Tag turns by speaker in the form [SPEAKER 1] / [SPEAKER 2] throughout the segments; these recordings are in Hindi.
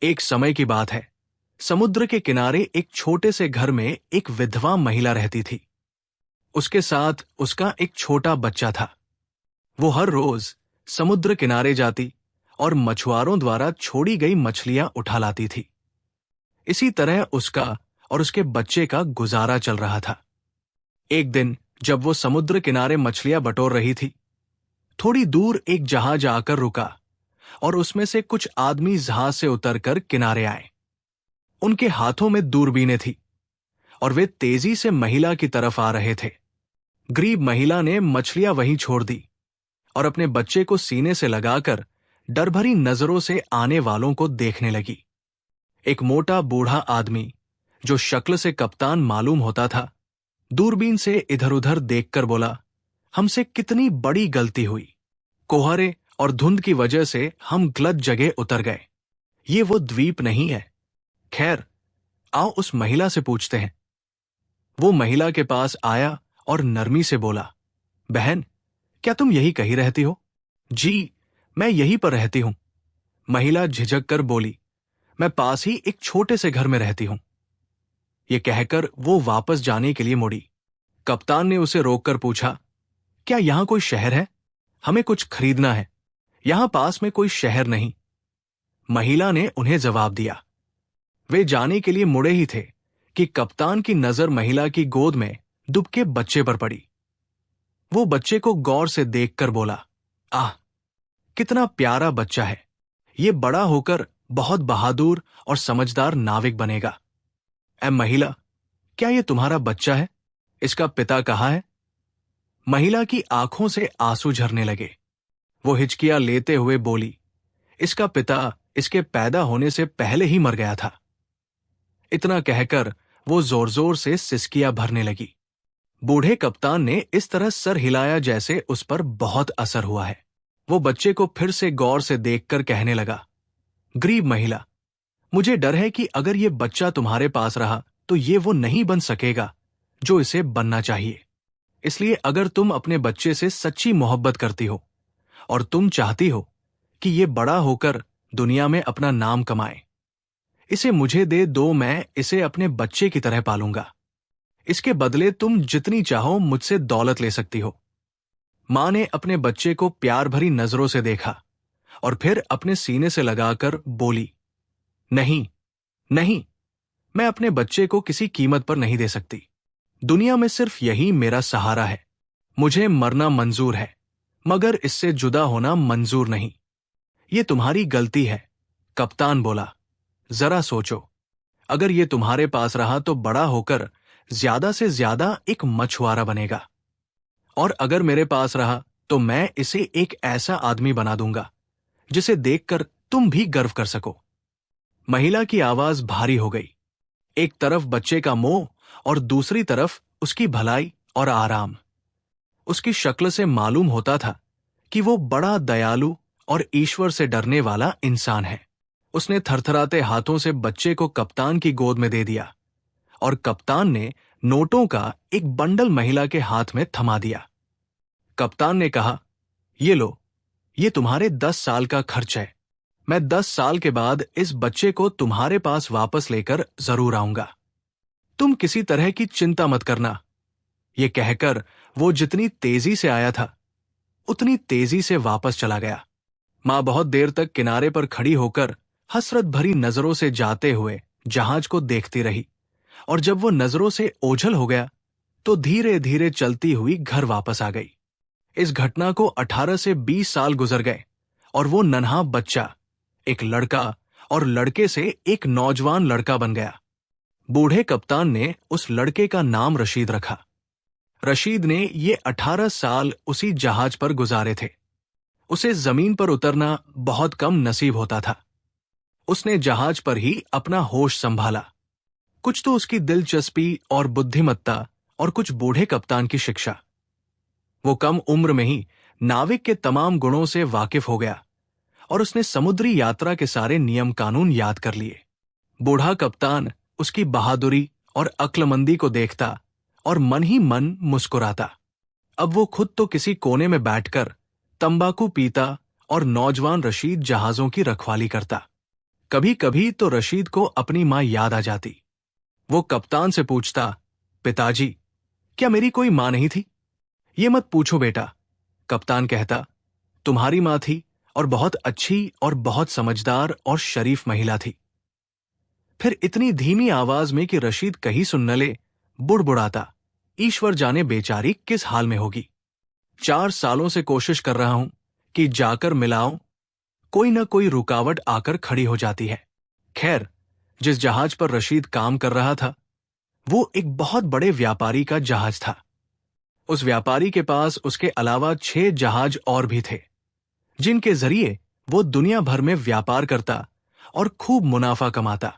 [SPEAKER 1] एक समय की बात है। समुद्र के किनारे एक छोटे से घर में एक विधवा महिला रहती थी। उसके साथ उसका एक छोटा बच्चा था। वो हर रोज समुद्र किनारे जाती और मछुआरों द्वारा छोड़ी गई मछलियां उठा लाती थी। इसी तरह उसका और उसके बच्चे का गुजारा चल रहा था। एक दिन जब वो समुद्र किनारे मछलियां बटोर रही थी, थोड़ी दूर एक जहाज आकर रुका और उसमें से कुछ आदमी जहाज से उतरकर किनारे आए। उनके हाथों में दूरबीनें थी और वे तेजी से महिला की तरफ आ रहे थे। गरीब महिला ने मछलियां वहीं छोड़ दी और अपने बच्चे को सीने से लगाकर डर भरी नजरों से आने वालों को देखने लगी। एक मोटा बूढ़ा आदमी, जो शक्ल से कप्तान मालूम होता था, दूरबीन से इधर उधर देखकर बोला, हमसे कितनी बड़ी गलती हुई। कोहरे और धुंध की वजह से हम गलत जगह उतर गए। ये वो द्वीप नहीं है। खैर, आओ उस महिला से पूछते हैं। वो महिला के पास आया और नरमी से बोला, बहन, क्या तुम यही कहीं रहती हो? जी, मैं यहीं पर रहती हूं। महिला झिझक कर बोली, मैं पास ही एक छोटे से घर में रहती हूं। ये कहकर वो वापस जाने के लिए मुड़ी। कप्तान ने उसे रोककर पूछा, क्या यहां कोई शहर है? हमें कुछ खरीदना है। यहां पास में कोई शहर नहीं। महिला ने उन्हें जवाब दिया। वे जाने के लिए मुड़े ही थे कि कप्तान की नजर महिला की गोद में दुबके बच्चे पर पड़ी। वो बच्चे को गौर से देखकर बोला, आह, कितना प्यारा बच्चा है। ये बड़ा होकर बहुत बहादुर और समझदार नाविक बनेगा। ऐ महिला, क्या ये तुम्हारा बच्चा है? इसका पिता कहाँ है? महिला की आंखों से आंसू झरने लगे। वो हिचकियां लेते हुए बोली, इसका पिता इसके पैदा होने से पहले ही मर गया था। इतना कहकर वो जोर जोर से सिसकियां भरने लगी। बूढ़े कप्तान ने इस तरह सर हिलाया जैसे उस पर बहुत असर हुआ है। वो बच्चे को फिर से गौर से देखकर कहने लगा, गरीब महिला, मुझे डर है कि अगर ये बच्चा तुम्हारे पास रहा तो ये वो नहीं बन सकेगा जो इसे बनना चाहिए। इसलिए अगर तुम अपने बच्चे से सच्ची मोहब्बत करती हो और तुम चाहती हो कि ये बड़ा होकर दुनिया में अपना नाम कमाए, इसे मुझे दे दो। मैं इसे अपने बच्चे की तरह पालूंगा। इसके बदले तुम जितनी चाहो मुझसे दौलत ले सकती हो। मां ने अपने बच्चे को प्यार भरी नजरों से देखा और फिर अपने सीने से लगाकर बोली, नहीं, नहीं, मैं अपने बच्चे को किसी कीमत पर नहीं दे सकती। दुनिया में सिर्फ यही मेरा सहारा है। मुझे मरना मंजूर है, मगर इससे जुदा होना मंजूर नहीं। ये तुम्हारी गलती है। कप्तान बोला, जरा सोचो, अगर ये तुम्हारे पास रहा तो बड़ा होकर ज्यादा से ज्यादा एक मछुआरा बनेगा, और अगर मेरे पास रहा तो मैं इसे एक ऐसा आदमी बना दूंगा जिसे देखकर तुम भी गर्व कर सको। महिला की आवाज भारी हो गई। एक तरफ बच्चे का मोह और दूसरी तरफ उसकी भलाई और आराम। उसकी शक्ल से मालूम होता था कि वो बड़ा दयालु और ईश्वर से डरने वाला इंसान है। उसने थरथराते हाथों से बच्चे को कप्तान की गोद में दे दिया और कप्तान ने नोटों का एक बंडल महिला के हाथ में थमा दिया। कप्तान ने कहा, ये लो, ये तुम्हारे 10 साल का खर्च है। मैं 10 साल के बाद इस बच्चे को तुम्हारे पास वापस लेकर जरूर आऊंगा। तुम किसी तरह की चिंता मत करना। ये कहकर वो जितनी तेजी से आया था उतनी तेजी से वापस चला गया। मां बहुत देर तक किनारे पर खड़ी होकर हसरत भरी नजरों से जाते हुए जहाज को देखती रही, और जब वो नजरों से ओझल हो गया तो धीरे धीरे चलती हुई घर वापस आ गई। इस घटना को 18 से 20 साल गुजर गए और वो नन्हा बच्चा एक लड़का और लड़के से एक नौजवान लड़का बन गया। बूढ़े कप्तान ने उस लड़के का नाम रशीद रखा। रशीद ने ये 18 साल उसी जहाज पर गुजारे थे। उसे जमीन पर उतरना बहुत कम नसीब होता था। उसने जहाज पर ही अपना होश संभाला। कुछ तो उसकी दिलचस्पी और बुद्धिमत्ता और कुछ बूढ़े कप्तान की शिक्षा। वो कम उम्र में ही नाविक के तमाम गुणों से वाकिफ हो गया और उसने समुद्री यात्रा के सारे नियम कानून याद कर लिए। बूढ़ा कप्तान उसकी बहादुरी और अक्लमंदी को देखता और मन ही मन मुस्कुराता। अब वो खुद तो किसी कोने में बैठकर तंबाकू पीता और नौजवान रशीद जहाजों की रखवाली करता। कभी कभी तो रशीद को अपनी माँ याद आ जाती। वो कप्तान से पूछता, पिताजी, क्या मेरी कोई माँ नहीं थी? ये मत पूछो बेटा, कप्तान कहता, तुम्हारी माँ थी, और बहुत अच्छी और बहुत समझदार और शरीफ महिला थी। फिर इतनी धीमी आवाज में कि रशीद कहीं सुन न ले, बुड़बुड़ाता, ईश्वर जाने बेचारी किस हाल में होगी। 4 सालों से कोशिश कर रहा हूं कि जाकर मिलाऊं, कोई न कोई रुकावट आकर खड़ी हो जाती है। खैर, जिस जहाज पर रशीद काम कर रहा था, वो एक बहुत बड़े व्यापारी का जहाज था। उस व्यापारी के पास उसके अलावा 6 जहाज और भी थे, जिनके जरिए वो दुनिया भर में व्यापार करता और खूब मुनाफा कमाता।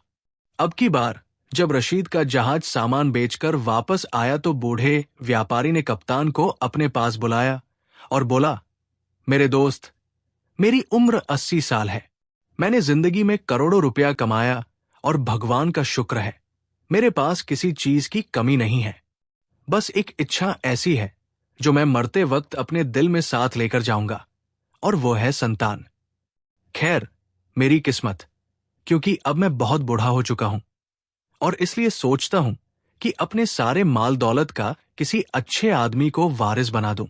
[SPEAKER 1] अब की बार जब रशीद का जहाज सामान बेचकर वापस आया तो बूढ़े व्यापारी ने कप्तान को अपने पास बुलाया और बोला, मेरे दोस्त, मेरी उम्र 80 साल है। मैंने जिंदगी में करोड़ों रुपया कमाया और भगवान का शुक्र है, मेरे पास किसी चीज की कमी नहीं है। बस एक इच्छा ऐसी है जो मैं मरते वक्त अपने दिल में साथ लेकर जाऊंगा, और वो है संतान। खैर, मेरी किस्मत, क्योंकि अब मैं बहुत बूढ़ा हो चुका हूं और इसलिए सोचता हूं कि अपने सारे माल दौलत का किसी अच्छे आदमी को वारिस बना दूं।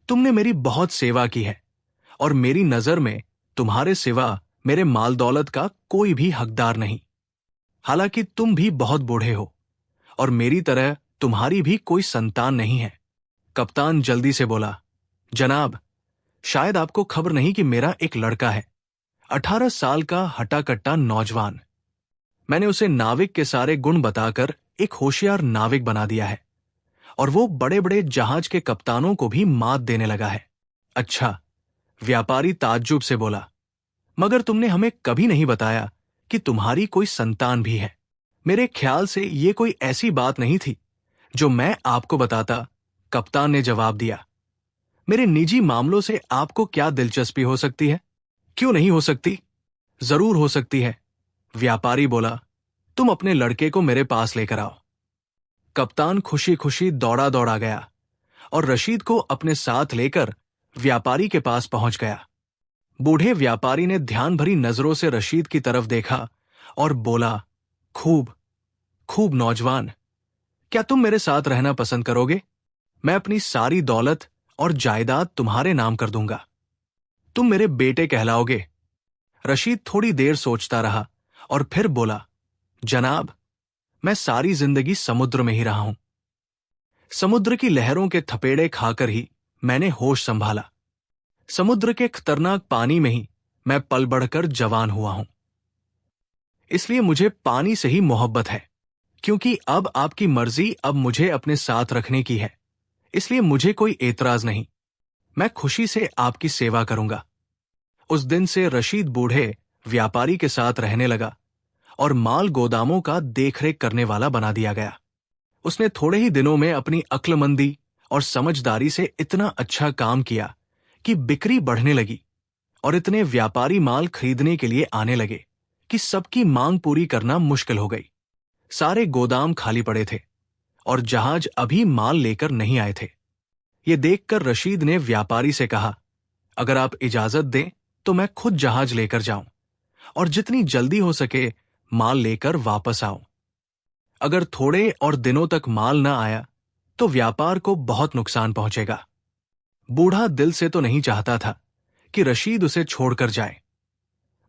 [SPEAKER 1] तुमने मेरी बहुत सेवा की है और मेरी नजर में तुम्हारे सिवा मेरे माल दौलत का कोई भी हकदार नहीं। हालांकि तुम भी बहुत बूढ़े हो और मेरी तरह तुम्हारी भी कोई संतान नहीं है। कप्तान जल्दी से बोला, जनाब, शायद आपको खबर नहीं कि मेरा एक लड़का है, 18 साल का हट्टा-कट्टा नौजवान। मैंने उसे नाविक के सारे गुण बताकर एक होशियार नाविक बना दिया है और वो बड़े बड़े जहाज के कप्तानों को भी मात देने लगा है। अच्छा, व्यापारी ताज्जुब से बोला, मगर तुमने हमें कभी नहीं बताया कि तुम्हारी कोई संतान भी है। मेरे ख्याल से ये कोई ऐसी बात नहीं थी जो मैं आपको बताता, कप्तान ने जवाब दिया। मेरे निजी मामलों से आपको क्या दिलचस्पी हो सकती है? क्यों नहीं हो सकती? जरूर हो सकती है, व्यापारी बोला। तुम अपने लड़के को मेरे पास लेकर आओ। कप्तान खुशी खुशी दौड़ा दौड़ा गया और रशीद को अपने साथ लेकर व्यापारी के पास पहुंच गया। बूढ़े व्यापारी ने ध्यान भरी नजरों से रशीद की तरफ देखा और बोला, खूब खूब नौजवान, क्या तुम मेरे साथ रहना पसंद करोगे? मैं अपनी सारी दौलत और जायदाद तुम्हारे नाम कर दूंगा। तुम मेरे बेटे कहलाओगे। रशीद थोड़ी देर सोचता रहा और फिर बोला, जनाब, मैं सारी जिंदगी समुद्र में ही रहा हूं। समुद्र की लहरों के थपेड़े खाकर ही मैंने होश संभाला। समुद्र के खतरनाक पानी में ही मैं पल बढ़कर जवान हुआ हूं। इसलिए मुझे पानी से ही मोहब्बत है, क्योंकि अब आपकी मर्जी अब मुझे अपने साथ रखने की है, इसलिए मुझे कोई एतराज नहीं। मैं खुशी से आपकी सेवा करूंगा। उस दिन से रशीद बूढ़े व्यापारी के साथ रहने लगा और माल गोदामों का देखरेख करने वाला बना दिया गया। उसने थोड़े ही दिनों में अपनी अक्लमंदी और समझदारी से इतना अच्छा काम किया कि बिक्री बढ़ने लगी और इतने व्यापारी माल खरीदने के लिए आने लगे कि सबकी मांग पूरी करना मुश्किल हो गई। सारे गोदाम खाली पड़े थे और जहाज अभी माल लेकर नहीं आए थे। ये देखकर रशीद ने व्यापारी से कहा, अगर आप इजाजत दें तो मैं खुद जहाज लेकर जाऊं और जितनी जल्दी हो सके माल लेकर वापस आऊं। अगर थोड़े और दिनों तक माल न आया तो व्यापार को बहुत नुकसान पहुंचेगा। बूढ़ा दिल से तो नहीं चाहता था कि रशीद उसे छोड़कर जाए,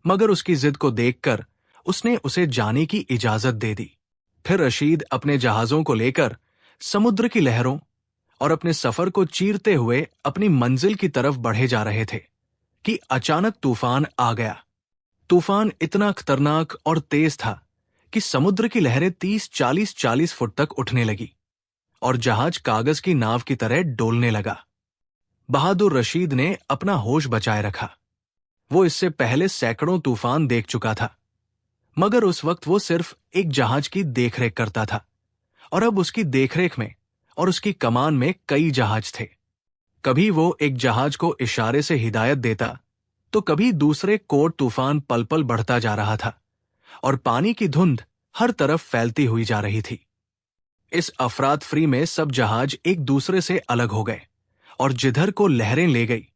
[SPEAKER 1] मगर उसकी जिद को देखकर उसने उसे जाने की इजाजत दे दी। फिर रशीद अपने जहाजों को लेकर समुद्र की लहरों और अपने सफर को चीरते हुए अपनी मंजिल की तरफ बढ़े जा रहे थे कि अचानक तूफान आ गया। तूफान इतना खतरनाक और तेज था कि समुद्र की लहरें 30-40 फुट तक उठने लगी और जहाज कागज की नाव की तरह डोलने लगा। बहादुर रशीद ने अपना होश बचाए रखा। वो इससे पहले सैकड़ों तूफान देख चुका था, मगर उस वक्त वो सिर्फ एक जहाज की देखरेख करता था और अब उसकी देखरेख में और उसकी कमान में कई जहाज थे। कभी वो एक जहाज को इशारे से हिदायत देता तो कभी दूसरे कोर तूफान पल पल बढ़ता जा रहा था और पानी की धुंध हर तरफ फैलती हुई जा रही थी। इस अफरातफरी में सब जहाज एक दूसरे से अलग हो गए और जिधर को लहरें ले गई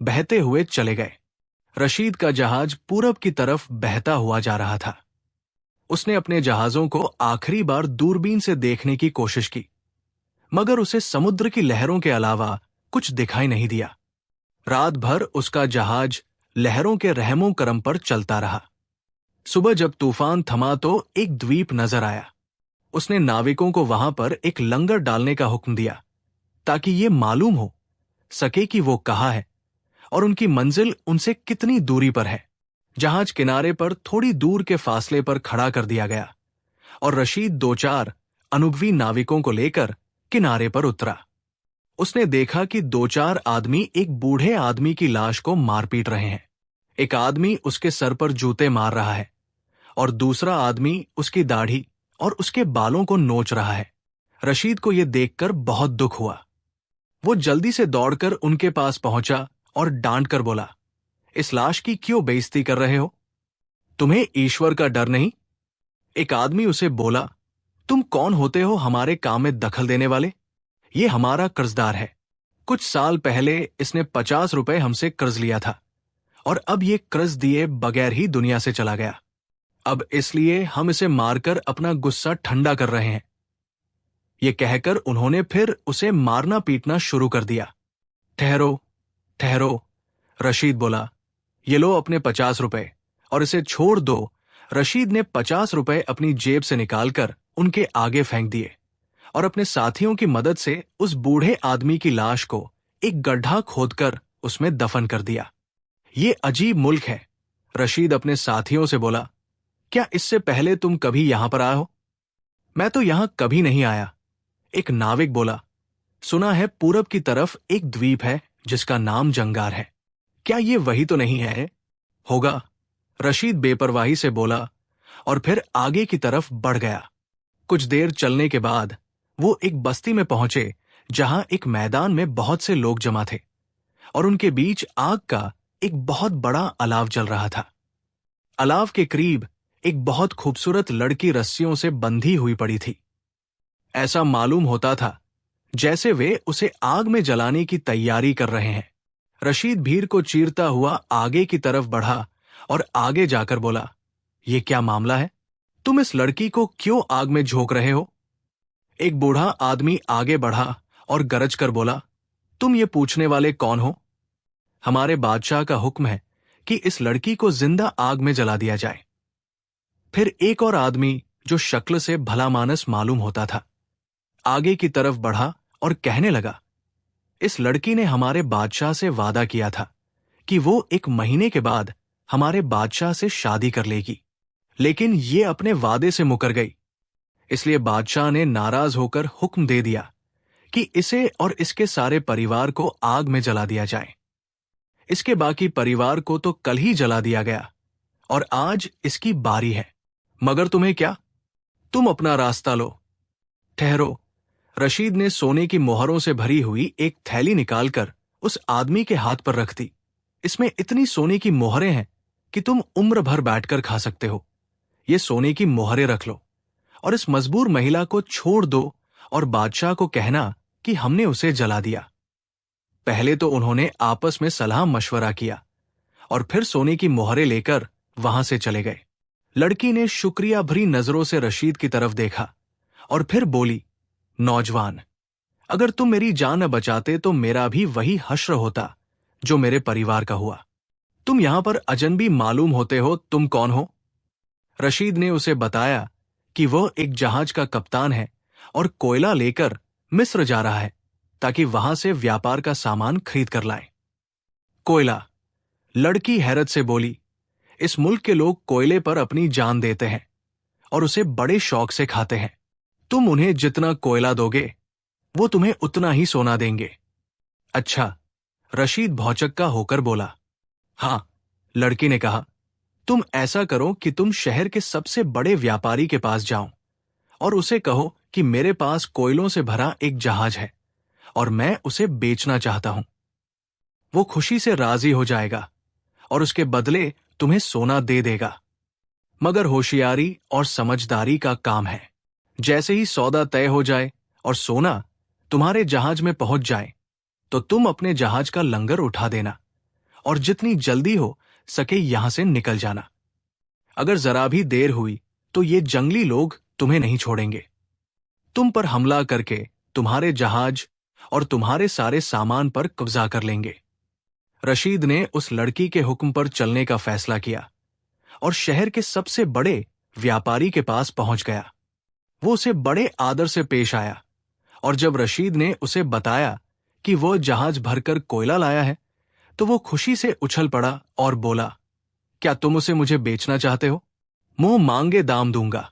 [SPEAKER 1] बहते हुए चले गए। रशीद का जहाज पूरब की तरफ बहता हुआ जा रहा था। उसने अपने जहाजों को आखिरी बार दूरबीन से देखने की कोशिश की, मगर उसे समुद्र की लहरों के अलावा कुछ दिखाई नहीं दिया। रात भर उसका जहाज लहरों के रहमो करम पर चलता रहा। सुबह जब तूफान थमा तो एक द्वीप नजर आया। उसने नाविकों को वहां पर एक लंगर डालने का हुक्म दिया, ताकि ये मालूम हो सके कि वो कहाँ है और उनकी मंजिल उनसे कितनी दूरी पर है। जहाज किनारे पर थोड़ी दूर के फासले पर खड़ा कर दिया गया और रशीद 2-4 अनुभवी नाविकों को लेकर किनारे पर उतरा। उसने देखा कि 2-4 आदमी एक बूढ़े आदमी की लाश को मारपीट रहे हैं। एक आदमी उसके सर पर जूते मार रहा है और दूसरा आदमी उसकी दाढ़ी और उसके बालों को नोच रहा है। रशीद को यह देखकर बहुत दुख हुआ। वो जल्दी से दौड़कर उनके पास पहुंचा और डांट कर बोला, इस लाश की क्यों बेइज्जती कर रहे हो? तुम्हें ईश्वर का डर नहीं? एक आदमी उसे बोला, तुम कौन होते हो हमारे काम में दखल देने वाले? ये हमारा कर्जदार है। कुछ साल पहले इसने 50 रुपए हमसे कर्ज लिया था और अब ये कर्ज दिए बगैर ही दुनिया से चला गया। अब इसलिए हम इसे मारकर अपना गुस्सा ठंडा कर रहे हैं। ये कहकर उन्होंने फिर उसे मारना पीटना शुरू कर दिया। ठहरो, ठहरो, रशीद बोला, ये लो अपने 50 रुपए और इसे छोड़ दो। रशीद ने 50 रुपए अपनी जेब से निकालकर उनके आगे फेंक दिए और अपने साथियों की मदद से उस बूढ़े आदमी की लाश को एक गड्ढा खोदकर उसमें दफन कर दिया। ये अजीब मुल्क है, रशीद अपने साथियों से बोला, क्या इससे पहले तुम कभी यहां पर आए हो? मैं तो यहां कभी नहीं आया, एक नाविक बोला। सुना है पूरब की तरफ एक द्वीप है जिसका नाम जंगार है। क्या ये वही तो नहीं है? होगा, रशीद बेपरवाही से बोला और फिर आगे की तरफ बढ़ गया। कुछ देर चलने के बाद वो एक बस्ती में पहुंचे जहां एक मैदान में बहुत से लोग जमा थे और उनके बीच आग का एक बहुत बड़ा अलाव जल रहा था। अलाव के करीब एक बहुत खूबसूरत लड़की रस्सियों से बंधी हुई पड़ी थी। ऐसा मालूम होता था जैसे वे उसे आग में जलाने की तैयारी कर रहे हैं। रशीद भीड़ को चीरता हुआ आगे की तरफ बढ़ा और आगे जाकर बोला, ये क्या मामला है? तुम इस लड़की को क्यों आग में झोंक रहे हो? एक बूढ़ा आदमी आगे बढ़ा और गरज कर बोला, तुम ये पूछने वाले कौन हो? हमारे बादशाह का हुक्म है कि इस लड़की को जिंदा आग में जला दिया जाए। फिर एक और आदमी जो शक्ल से भला मानस मालूम होता था आगे की तरफ बढ़ा और कहने लगा, इस लड़की ने हमारे बादशाह से वादा किया था कि वो 1 महीने के बाद हमारे बादशाह से शादी कर लेगी, लेकिन ये अपने वादे से मुकर गई। इसलिए बादशाह ने नाराज होकर हुक्म दे दिया कि इसे और इसके सारे परिवार को आग में जला दिया जाए। इसके बाकी परिवार को तो कल ही जला दिया गया और आज इसकी बारी है, मगर तुम्हें क्या? तुम अपना रास्ता लो। ठहरो, रशीद ने सोने की मोहरों से भरी हुई एक थैली निकालकर उस आदमी के हाथ पर रख दी। इसमें इतनी सोने की मोहरें हैं कि तुम उम्र भर बैठकर खा सकते हो। ये सोने की मोहरें रख लो और इस मजबूर महिला को छोड़ दो और बादशाह को कहना कि हमने उसे जला दिया। पहले तो उन्होंने आपस में सलाह मशवरा किया और फिर सोने की मोहरें लेकर वहां से चले गए। लड़की ने शुक्रिया भरी नजरों से रशीद की तरफ देखा और फिर बोली, नौजवान, अगर तुम मेरी जान न बचाते तो मेरा भी वही हश्र होता जो मेरे परिवार का हुआ। तुम यहां पर अजनबी मालूम होते हो, तुम कौन हो? रशीद ने उसे बताया कि वह एक जहाज का कप्तान है और कोयला लेकर मिस्र जा रहा है ताकि वहां से व्यापार का सामान खरीद कर लाए। कोयला? लड़की हैरत से बोली, इस मुल्क के लोग कोयले पर अपनी जान देते हैं और उसे बड़े शौक से खाते हैं। तुम उन्हें जितना कोयला दोगे वो तुम्हें उतना ही सोना देंगे। अच्छा, रशीद भौचक्का होकर बोला। हां, लड़की ने कहा, तुम ऐसा करो कि तुम शहर के सबसे बड़े व्यापारी के पास जाओ और उसे कहो कि मेरे पास कोयलों से भरा एक जहाज है और मैं उसे बेचना चाहता हूं। वो खुशी से राजी हो जाएगा और उसके बदले तुम्हें सोना दे देगा। मगर होशियारी और समझदारी का काम है। जैसे ही सौदा तय हो जाए और सोना तुम्हारे जहाज में पहुंच जाए तो तुम अपने जहाज का लंगर उठा देना और जितनी जल्दी हो सके यहां से निकल जाना। अगर जरा भी देर हुई तो ये जंगली लोग तुम्हें नहीं छोड़ेंगे। तुम पर हमला करके तुम्हारे जहाज और तुम्हारे सारे सामान पर कब्जा कर लेंगे। रशीद ने उस लड़की के हुक्म पर चलने का फैसला किया और शहर के सबसे बड़े व्यापारी के पास पहुंच गया। वो उसे बड़े आदर से पेश आया और जब रशीद ने उसे बताया कि वो जहाज भरकर कोयला लाया है तो वो खुशी से उछल पड़ा और बोला, क्या तुम उसे मुझे बेचना चाहते हो? मुंह मांगे दाम दूंगा।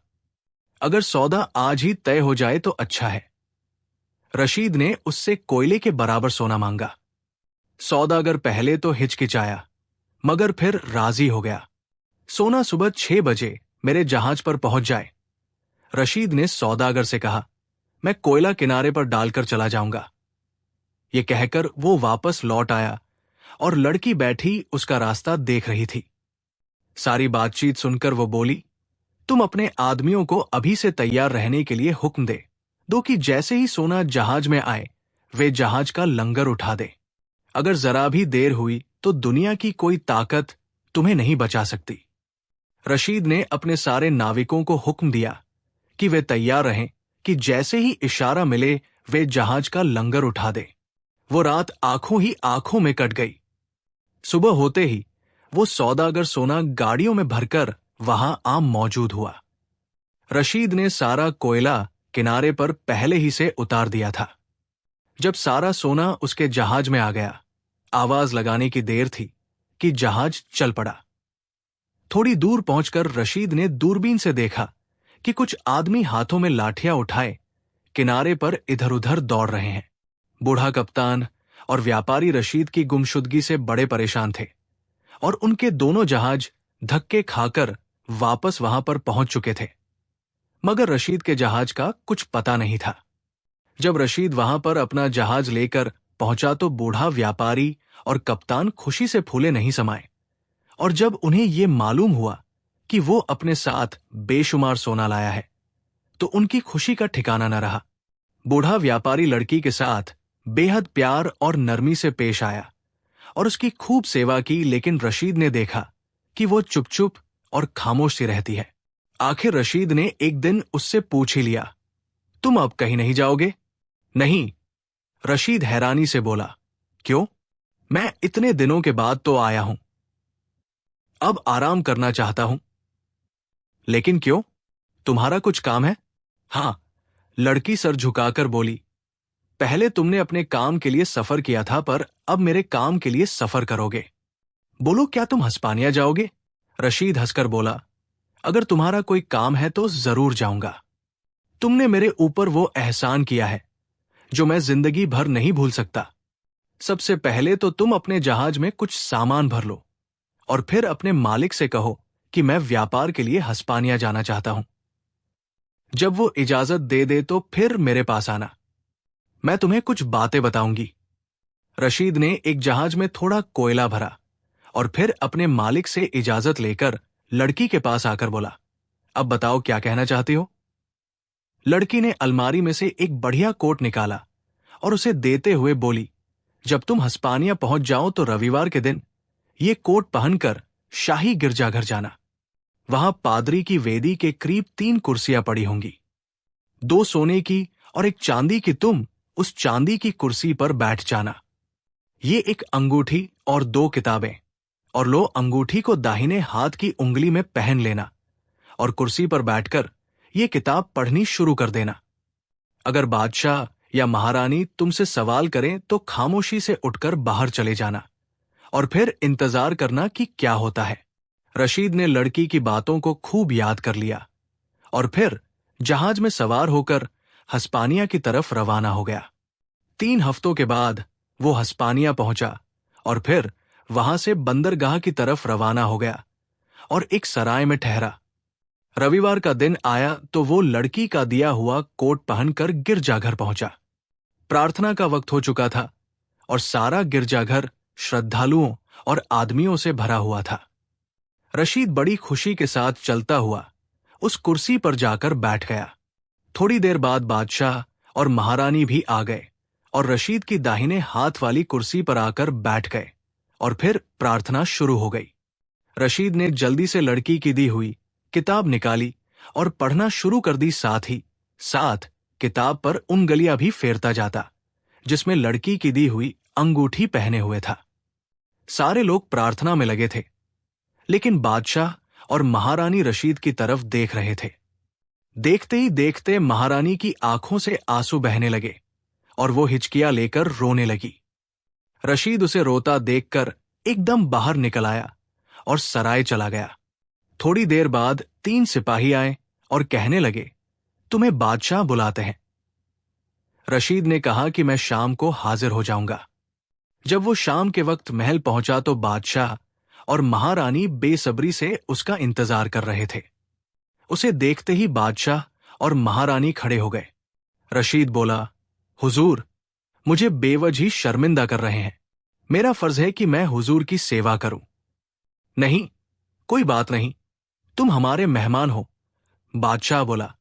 [SPEAKER 1] अगर सौदा आज ही तय हो जाए तो अच्छा है। रशीद ने उससे कोयले के बराबर सोना मांगा। सौदागर पहले तो हिचकिचाया मगर फिर राजी हो गया। सोना सुबह 6 बजे मेरे जहाज पर पहुंच जाए। रशीद ने सौदागर से कहा, मैं कोयला किनारे पर डालकर चला जाऊंगा। ये कहकर वो वापस लौट आया और लड़की बैठी उसका रास्ता देख रही थी। सारी बातचीत सुनकर वो बोली, तुम अपने आदमियों को अभी से तैयार रहने के लिए हुक्म दे दो कि जैसे ही सोना जहाज में आए वे जहाज का लंगर उठा दे। अगर जरा भी देर हुई तो दुनिया की कोई ताकत तुम्हें नहीं बचा सकती। रशीद ने अपने सारे नाविकों को हुक्म दिया कि वे तैयार रहें कि जैसे ही इशारा मिले वे जहाज का लंगर उठा दे। वो रात आंखों ही आंखों में कट गई। सुबह होते ही वो सौदागर सोना गाड़ियों में भरकर वहां आ मौजूद हुआ। रशीद ने सारा कोयला किनारे पर पहले ही से उतार दिया था। जब सारा सोना उसके जहाज में आ गया, आवाज लगाने की देर थी कि जहाज चल पड़ा। थोड़ी दूर पहुंचकर रशीद ने दूरबीन से देखा कि कुछ आदमी हाथों में लाठियां उठाए किनारे पर इधर उधर दौड़ रहे हैं। बूढ़ा कप्तान और व्यापारी रशीद की गुमशुदगी से बड़े परेशान थे और उनके दोनों जहाज धक्के खाकर वापस वहां पर पहुंच चुके थे, मगर रशीद के जहाज का कुछ पता नहीं था। जब रशीद वहां पर अपना जहाज लेकर पहुंचा तो बूढ़ा व्यापारी और कप्तान खुशी से फूले नहीं समाये और जब उन्हें ये मालूम हुआ कि वो अपने साथ बेशुमार सोना लाया है तो उनकी खुशी का ठिकाना न रहा। बूढ़ा व्यापारी लड़की के साथ बेहद प्यार और नरमी से पेश आया और उसकी खूब सेवा की, लेकिन रशीद ने देखा कि वो चुप चुप और खामोश सी रहती है। आखिर रशीद ने एक दिन उससे पूछ ही लिया, तुम अब कहीं नहीं जाओगे? नहीं, रशीद हैरानी से बोला। क्यों? मैं इतने दिनों के बाद तो आया हूं, अब आराम करना चाहता हूं। लेकिन क्यों? तुम्हारा कुछ काम है? हां, लड़की सर झुकाकर बोली, पहले तुमने अपने काम के लिए सफर किया था पर अब मेरे काम के लिए सफर करोगे। बोलो, क्या तुम हस्पानिया जाओगे? रशीद हंसकर बोला, अगर तुम्हारा कोई काम है तो जरूर जाऊंगा। तुमने मेरे ऊपर वो एहसान किया है जो मैं जिंदगी भर नहीं भूल सकता। सबसे पहले तो तुम अपने जहाज में कुछ सामान भर लो और फिर अपने मालिक से कहो कि मैं व्यापार के लिए हस्पानिया जाना चाहता हूं। जब वो इजाजत दे दे तो फिर मेरे पास आना, मैं तुम्हें कुछ बातें बताऊंगी। रशीद ने एक जहाज में थोड़ा कोयला भरा और फिर अपने मालिक से इजाजत लेकर लड़की के पास आकर बोला, अब बताओ क्या कहना चाहती हो? लड़की ने अलमारी में से एक बढ़िया कोट निकाला और उसे देते हुए बोली, जब तुम हस्पानिया पहुंच जाओ तो रविवार के दिन ये कोट पहनकर शाही गिरजाघर जाना। वहां पादरी की वेदी के करीब 3 कुर्सियां पड़ी होंगी, 2 सोने की और एक चांदी की। तुम उस चांदी की कुर्सी पर बैठ जाना। ये एक अंगूठी और 2 किताबें, और लो अंगूठी को दाहिने हाथ की उंगली में पहन लेना और कुर्सी पर बैठकर ये किताब पढ़नी शुरू कर देना। अगर बादशाह या महारानी तुमसे सवाल करें तो खामोशी से उठकर बाहर चले जाना और फिर इंतजार करना कि क्या होता है। रशीद ने लड़की की बातों को खूब याद कर लिया और फिर जहाज में सवार होकर हस्पानिया की तरफ रवाना हो गया। 3 हफ्तों के बाद वो हस्पानिया पहुंचा और फिर वहां से बंदरगाह की तरफ रवाना हो गया और एक सराय में ठहरा। रविवार का दिन आया तो वो लड़की का दिया हुआ कोट पहनकर गिरजाघर पहुंचा। प्रार्थना का वक्त हो चुका था और सारा गिरजाघर श्रद्धालुओं और आदमियों से भरा हुआ था। रशीद बड़ी खुशी के साथ चलता हुआ उस कुर्सी पर जाकर बैठ गया। थोड़ी देर बाद बादशाह और महारानी भी आ गए और रशीद की दाहिने हाथ वाली कुर्सी पर आकर बैठ गए और फिर प्रार्थना शुरू हो गई। रशीद ने जल्दी से लड़की की दी हुई किताब निकाली और पढ़ना शुरू कर दी, साथ ही साथ किताब पर उंगलियां भी फेरता जाता जिसमें लड़की की दी हुई अंगूठी पहने हुए था। सारे लोग प्रार्थना में लगे थे, लेकिन बादशाह और महारानी रशीद की तरफ देख रहे थे। देखते ही देखते महारानी की आंखों से आंसू बहने लगे और वो हिचकियां लेकर रोने लगी। रशीद उसे रोता देखकर एकदम बाहर निकल आया और सराय चला गया। थोड़ी देर बाद 3 सिपाही आए और कहने लगे, तुम्हें बादशाह बुलाते हैं। रशीद ने कहा कि मैं शाम को हाजिर हो जाऊंगा। जब वो शाम के वक्त महल पहुंचा तो बादशाह और महारानी बेसब्री से उसका इंतजार कर रहे थे। उसे देखते ही बादशाह और महारानी खड़े हो गए। रशीद बोला, हुजूर, मुझे बेवजह शर्मिंदा कर रहे हैं। मेरा फर्ज है कि मैं हुजूर की सेवा करूं। नहीं, कोई बात नहीं, तुम हमारे मेहमान हो। बादशाह बोला,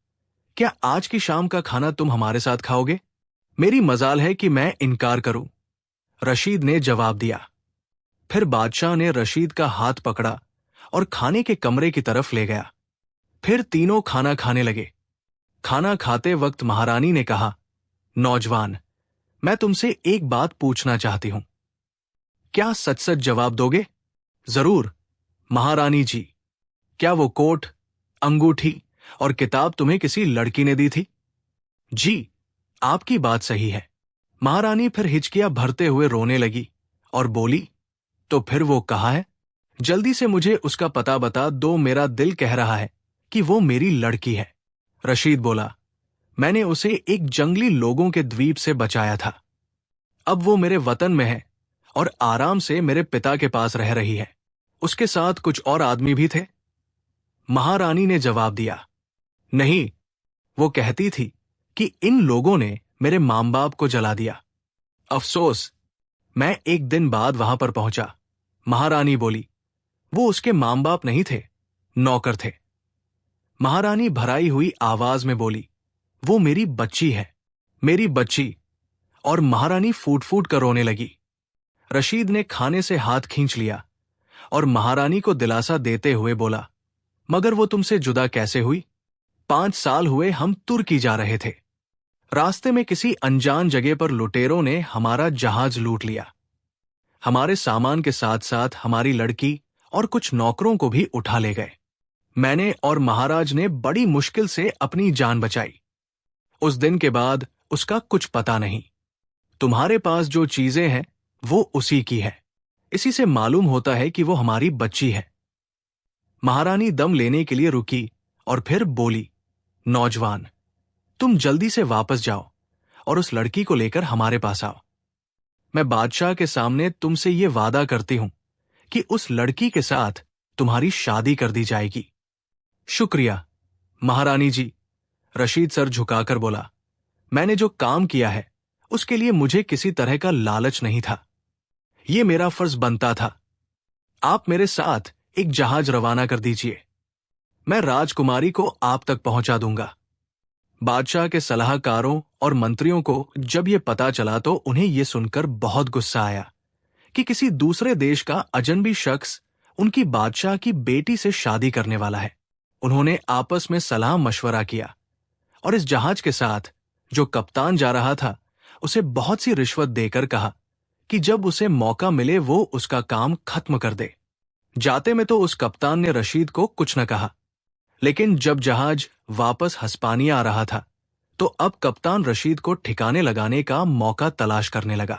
[SPEAKER 1] क्या आज की शाम का खाना तुम हमारे साथ खाओगे? मेरी मजाल है कि मैं इनकार करूं। रशीद ने जवाब दिया। फिर बादशाह ने रशीद का हाथ पकड़ा और खाने के कमरे की तरफ ले गया। फिर तीनों खाना खाने लगे। खाना खाते वक्त महारानी ने कहा, नौजवान, मैं तुमसे एक बात पूछना चाहती हूं। क्या सच सच जवाब दोगे? जरूर महारानी जी। क्या वो कोट, अंगूठी और किताब तुम्हें किसी लड़की ने दी थी? जी, आपकी बात सही है। महारानी फिर हिचकियां भरते हुए रोने लगी और बोली, तो फिर वो कहाँ है? जल्दी से मुझे उसका पता बता दो, मेरा दिल कह रहा है कि वो मेरी लड़की है। रशीद बोला, मैंने उसे एक जंगली लोगों के द्वीप से बचाया था। अब वो मेरे वतन में है और आराम से मेरे पिता के पास रह रही है। उसके साथ कुछ और आदमी भी थे? महारानी ने जवाब दिया, नहीं, वो कहती थी कि इन लोगों ने मेरे मां बाप को जला दिया। अफसोस, मैं एक दिन बाद वहां पर पहुंचा। महारानी बोली, वो उसके मां बाप नहीं थे, नौकर थे। महारानी भराई हुई आवाज में बोली, वो मेरी बच्ची है, मेरी बच्ची। और महारानी फूट फूट कर रोने लगी। रशीद ने खाने से हाथ खींच लिया और महारानी को दिलासा देते हुए बोला, मगर वो तुमसे जुदा कैसे हुई? 5 साल हुए हम तुर्की जा रहे थे। रास्ते में किसी अनजान जगह पर लुटेरों ने हमारा जहाज लूट लिया। हमारे सामान के साथ साथ हमारी लड़की और कुछ नौकरों को भी उठा ले गए। मैंने और महाराज ने बड़ी मुश्किल से अपनी जान बचाई। उस दिन के बाद उसका कुछ पता नहीं। तुम्हारे पास जो चीजें हैं वो उसी की है। इसी से मालूम होता है कि वो हमारी बच्ची है। महारानी दम लेने के लिए रुकी और फिर बोली, नौजवान, तुम जल्दी से वापस जाओ और उस लड़की को लेकर हमारे पास आओ। मैं बादशाह के सामने तुमसे ये वादा करती हूं कि उस लड़की के साथ तुम्हारी शादी कर दी जाएगी। शुक्रिया महारानी जी। रशीद सर झुकाकर बोला, मैंने जो काम किया है उसके लिए मुझे किसी तरह का लालच नहीं था। ये मेरा फर्ज बनता था। आप मेरे साथ एक जहाज रवाना कर दीजिए। मैं राजकुमारी को आप तक पहुंचा दूंगा। बादशाह के सलाहकारों और मंत्रियों को जब यह पता चला तो उन्हें यह सुनकर बहुत गुस्सा आया कि किसी दूसरे देश का अजनबी शख्स उनकी बादशाह की बेटी से शादी करने वाला है। उन्होंने आपस में सलाह मशवरा किया और इस जहाज के साथ जो कप्तान जा रहा था उसे बहुत सी रिश्वत देकर कहा कि जब उसे मौका मिले वो उसका काम खत्म कर दे। जाते में तो उस कप्तान ने रशीद को कुछ न कहा, लेकिन जब जहाज वापस हस्पानिया आ रहा था तो अब कप्तान रशीद को ठिकाने लगाने का मौका तलाश करने लगा।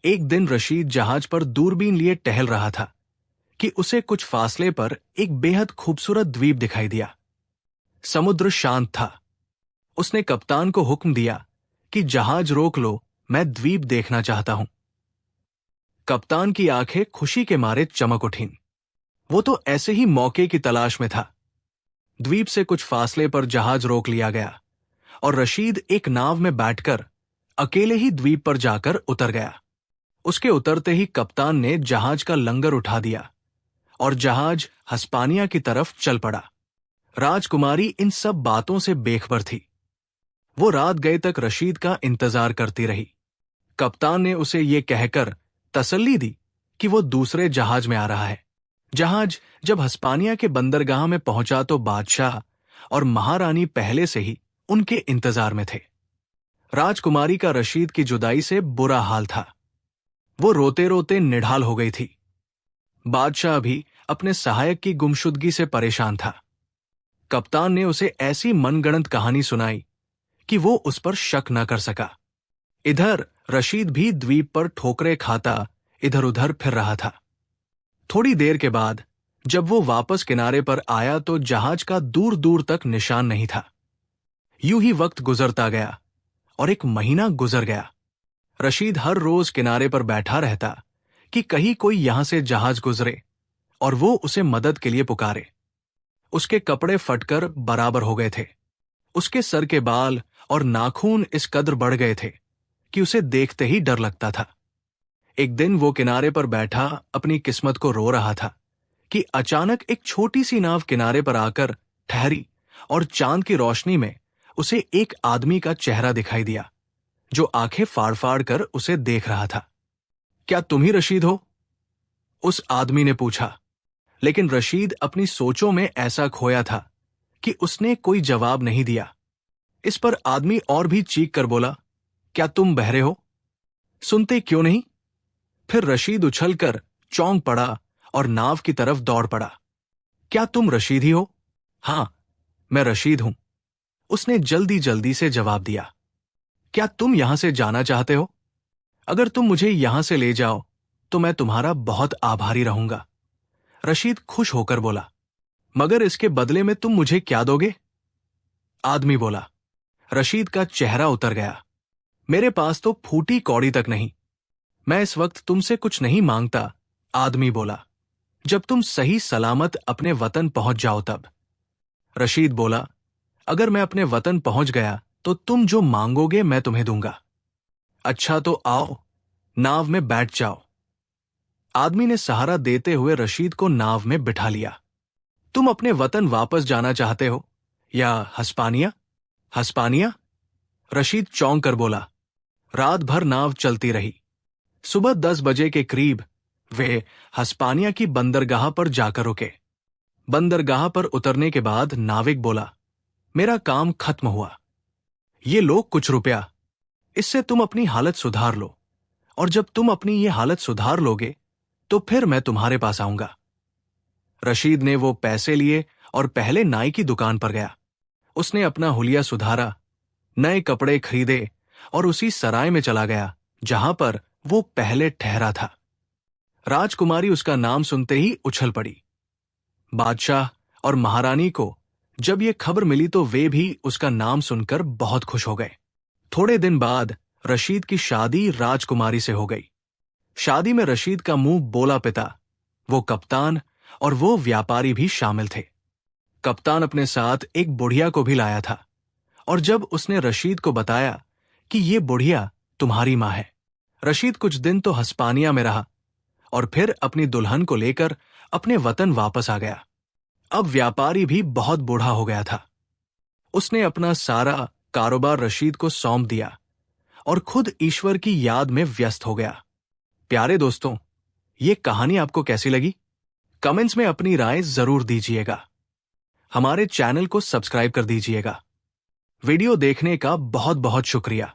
[SPEAKER 1] एक दिन रशीद जहाज पर दूरबीन लिए टहल रहा था कि उसे कुछ फासले पर एक बेहद खूबसूरत द्वीप दिखाई दिया। समुद्र शांत था। उसने कप्तान को हुक्म दिया कि जहाज रोक लो, मैं द्वीप देखना चाहता हूं। कप्तान की आंखें खुशी के मारे चमक उठीं। वो तो ऐसे ही मौके की तलाश में था। द्वीप से कुछ फासले पर जहाज रोक लिया गया और रशीद एक नाव में बैठकर अकेले ही द्वीप पर जाकर उतर गया। उसके उतरते ही कप्तान ने जहाज का लंगर उठा दिया और जहाज हस्पानिया की तरफ चल पड़ा। राजकुमारी इन सब बातों से बेखबर थी। वो रात गए तक रशीद का इंतजार करती रही। कप्तान ने उसे ये कहकर तसल्ली दी कि वो दूसरे जहाज में आ रहा है। जहाज जब हस्पानिया के बंदरगाह में पहुंचा तो बादशाह और महारानी पहले से ही उनके इंतजार में थे। राजकुमारी का रशीद की जुदाई से बुरा हाल था। वो रोते रोते निढाल हो गई थी। बादशाह भी अपने सहायक की गुमशुदगी से परेशान था। कप्तान ने उसे ऐसी मनगढ़ंत कहानी सुनाई कि वो उस पर शक न कर सका। इधर रशीद भी द्वीप पर ठोकरे खाता इधर उधर फिर रहा था। थोड़ी देर के बाद जब वो वापस किनारे पर आया तो जहाज का दूर दूर तक निशान नहीं था। यूं ही वक्त गुजरता गया और एक महीना गुजर गया। रशीद हर रोज किनारे पर बैठा रहता कि कहीं कोई यहां से जहाज गुजरे और वो उसे मदद के लिए पुकारे। उसके कपड़े फटकर बराबर हो गए थे। उसके सर के बाल और नाखून इस कदर बढ़ गए थे कि उसे देखते ही डर लगता था। एक दिन वो किनारे पर बैठा अपनी किस्मत को रो रहा था कि अचानक एक छोटी सी नाव किनारे पर आकर ठहरी और चांद की रोशनी में उसे एक आदमी का चेहरा दिखाई दिया जो आंखें फाड़ फाड़ कर उसे देख रहा था। क्या तुम ही रशीद हो? उस आदमी ने पूछा। लेकिन रशीद अपनी सोचों में ऐसा खोया था कि उसने कोई जवाब नहीं दिया। इस पर आदमी और भी चीख कर बोला, क्या तुम बहरे हो? सुनते क्यों नहीं? फिर रशीद उछलकर चौंक पड़ा और नाव की तरफ दौड़ पड़ा। क्या तुम रशीद ही हो? हां, मैं रशीद हूं, उसने जल्दी जल्दी से जवाब दिया। क्या तुम यहां से जाना चाहते हो? अगर तुम मुझे यहां से ले जाओ तो मैं तुम्हारा बहुत आभारी रहूंगा। रशीद खुश होकर बोला, मगर इसके बदले में तुम मुझे क्या दोगे? आदमी बोला। रशीद का चेहरा उतर गया। मेरे पास तो फूटी कौड़ी तक नहीं। मैं इस वक्त तुमसे कुछ नहीं मांगता, आदमी बोला, जब तुम सही सलामत अपने वतन पहुंच जाओ तब। रशीद बोला, अगर मैं अपने वतन पहुंच गया तो तुम जो मांगोगे मैं तुम्हें दूंगा। अच्छा तो आओ, नाव में बैठ जाओ। आदमी ने सहारा देते हुए रशीद को नाव में बिठा लिया। तुम अपने वतन वापस जाना चाहते हो या हस्पानिया? हस्पानिया? रशीद चौंक कर बोला। रात भर नाव चलती रही। सुबह 10 बजे के करीब वे हस्पानिया की बंदरगाह पर जाकर रुके। बंदरगाह पर उतरने के बाद नाविक बोला, मेरा काम खत्म हुआ। ये लो कुछ रुपया, इससे तुम अपनी हालत सुधार लो, और जब तुम अपनी ये हालत सुधार लोगे तो फिर मैं तुम्हारे पास आऊंगा। रशीद ने वो पैसे लिए और पहले नाई की दुकान पर गया। उसने अपना हुलिया सुधारा, नए कपड़े खरीदे और उसी सराय में चला गया जहां पर वो पहले ठहरा था। राजकुमारी उसका नाम सुनते ही उछल पड़ी। बादशाह और महारानी को जब ये खबर मिली तो वे भी उसका नाम सुनकर बहुत खुश हो गए। थोड़े दिन बाद रशीद की शादी राजकुमारी से हो गई। शादी में रशीद का मुंह बोला पिता, वो कप्तान और वो व्यापारी भी शामिल थे। कप्तान अपने साथ एक बुढ़िया को भी लाया था और जब उसने रशीद को बताया कि ये बुढ़िया तुम्हारी मां है, रशीद कुछ दिन तो हस्पानिया में रहा और फिर अपनी दुल्हन को लेकर अपने वतन वापस आ गया। अब व्यापारी भी बहुत बूढ़ा हो गया था। उसने अपना सारा कारोबार रशीद को सौंप दिया और खुद ईश्वर की याद में व्यस्त हो गया। प्यारे दोस्तों, ये कहानी आपको कैसी लगी? कमेंट्स में अपनी राय जरूर दीजिएगा। हमारे चैनल को सब्सक्राइब कर दीजिएगा। वीडियो देखने का बहुत बहुत शुक्रिया।